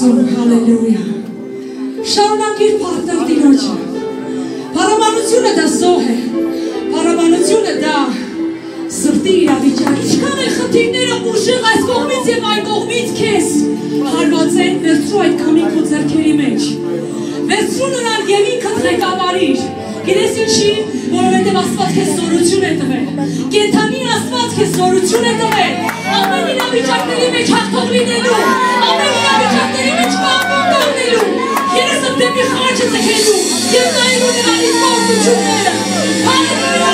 Աստծուն, հալելույա։ Շարունակիր փառտել Տիրոջը։ Փառաբանությունը դա զոհ է։ Փառաբանությունը դա սրտի իրավիճակ։ Ինչքան է խնդիրները ուժեղ այս կողմից եւ այն կողմից քեզ հարված են, վերցրու այդ քամին քո ձեռքերի մեջ։ Վերցրու նրան եւ ինքդ ղեկավարիր։ Գիտես ինչի, որովհետև Աստված քեզ զորություն է տվել։ Կենդանի Աստված քեզ զորություն է տվել։ Ամեն իրավիճակների մեջ հաղթող լինելու, ամեն իրավիճակների մեջ կանգուն կանգնելու, երեսդ դեպի խաչը ձգելու եւ նայելու նրանից գործությունները։ Հալելույա։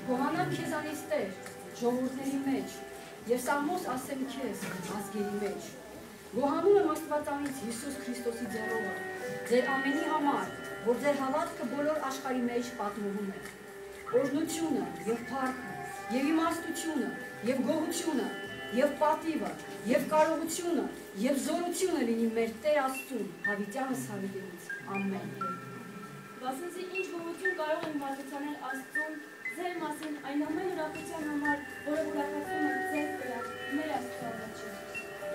Գոհանամ քեզանից Տեր, ժողովուրդների մեջ, և սաղմոս ասեմ քեզ, ազգերի մեջ։ Գոհանում եմ Աստվածանից Հիսուս Քրիստոսի ձեռովը, ձեր ամենի համար, որ ձեր հավատքը բոլոր աշխարհի մեջ պատմվում է։ Օրհնությունը և փառքը, և իմաստությունը, և գոհությունը, և պատիվը, և կարողությունը, և զորությունը լինի մեր Տեր Աստծուն, հավիտյանս հավիտենից։ Ամեն։ Վասնզի ինչ գոհություն կարող են մարդուցանել Աստծուն ձեր մասին այն ամեն ուրախության համար, որը ուրախացնում է ձեր վրա, մեր Աստվածաչին։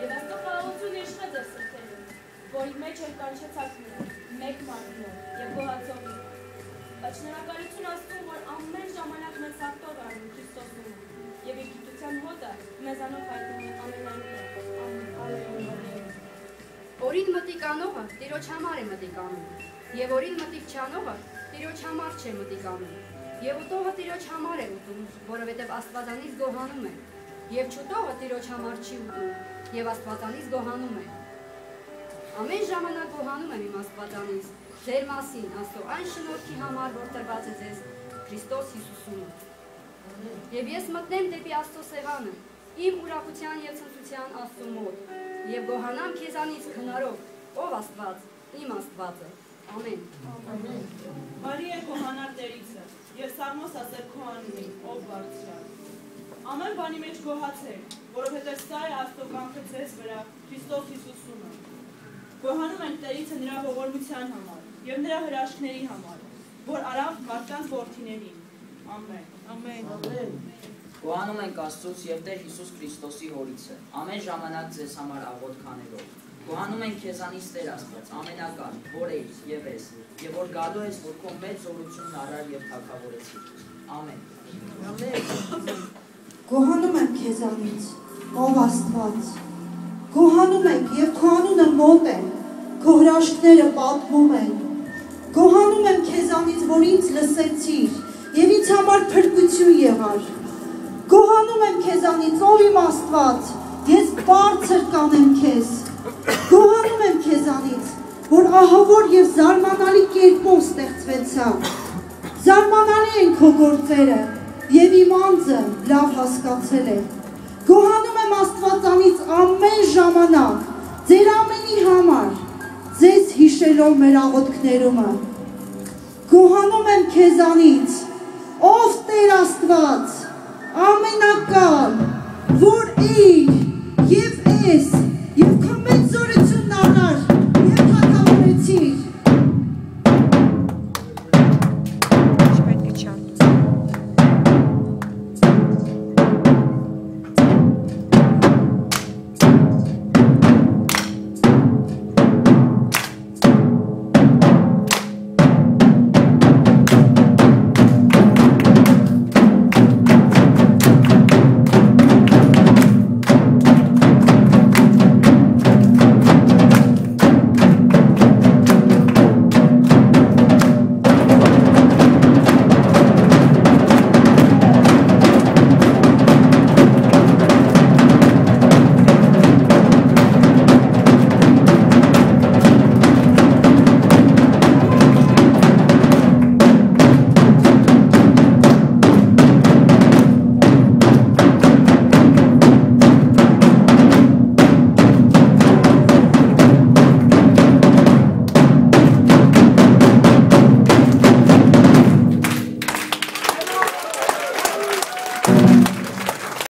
Եվ Աստծո խաղաղությունը իշխեց ձեր սրտերում, որի մեջ էր կանչեցակները, մեկ մարդնով և գոհացողի։ Բայց շնորհակալություն Աստծուն, որ ամեն ժամանակ մեզ հաղթող արնում Քրիստոսում և իր գիտության հոտը մեզանով հայտնում է ամենայն Ամեն։ Օրին մտիկ անողը Տիրոջ համար է մտիկ անում, և օրին մտիկ չանողը Տիրոջ համար չէ մտիկ անում, և ուտողը Տիրոջ համար է ուտում, որովհետև Աստվածանից գոհանում է, և չուտողը Տիրոջ համար չի ուտում, և Աստվածանից գոհանում է։ Ամեն ժամանակ գոհանում եմ իմ Աստվածանից, ձեր մասին, Աստծո այն շնորհքի համար, որ տրված է ձեզ Քրիստոս Հիսուսում։ Եվ ես մտնեմ դեպի Աստծո սեղանը, իմ ուրախության և ցնծության Աստծո մոտ, և գոհանամ քեզանից քնարով, ով Աստված, իմ Աստվածը։ Ամեն։ Բարի է գոհանալ Տերիցը, և սաղմոս ասել քո անունին, ով բարձրյալ։ Ամեն բանի մեջ գոհացեք, որովհետև սա է Աստծո կամքը ձեզ վրա, Քրիստոս Հիսուսումը։ Գոհանում ենք Տերիցը նրա ողորմության համար և նրա հրաշքների համար, որ արավ մարդկանց որդիներին։ Ամեն։ Ամեն։ Գոհանում ենք Աստծուց և Տեր Հիսուս Քրիստոսի հորիցը, ամեն ժամանակ ձեզ համար աղոթք անելով։ Գոհանում ենք քեզանից Տեր Աստված, ամենակար, որ ես և ես, և որ գալու ես, որ քո մեծ զորությունն արար և թագավորեցիր։ Ամեն։ Գոհանում եմ քեզանից, ով Աստված։ Գոհանում ենք և քո անունը մոտ է, քո հրաշքները պատմում են։ Գոհանում եմ քեզանից, որ ինձ լսեցիր և ինձ համար փրկություն եղար։ Գոհանում եմ քեզանից, ով իմ Աստված, ես բարձր կանեմ քեզ։ Գոհանում եմ քեզանից, որ ահավոր և զարմանալի կերպով ստեղծվեցա։ Զարմանալի են քո գործերը և իմ անձը լավ հասկացել է։ Գոհանում եմ Աստվածանից ամեն ժամանակ, ձեր ամենի համար, ձեզ հիշելով մեր աղոթքներումը։ Գոհանում եմ քեզանից, ով Տեր Աստված, ամենակալ, որ իր և ես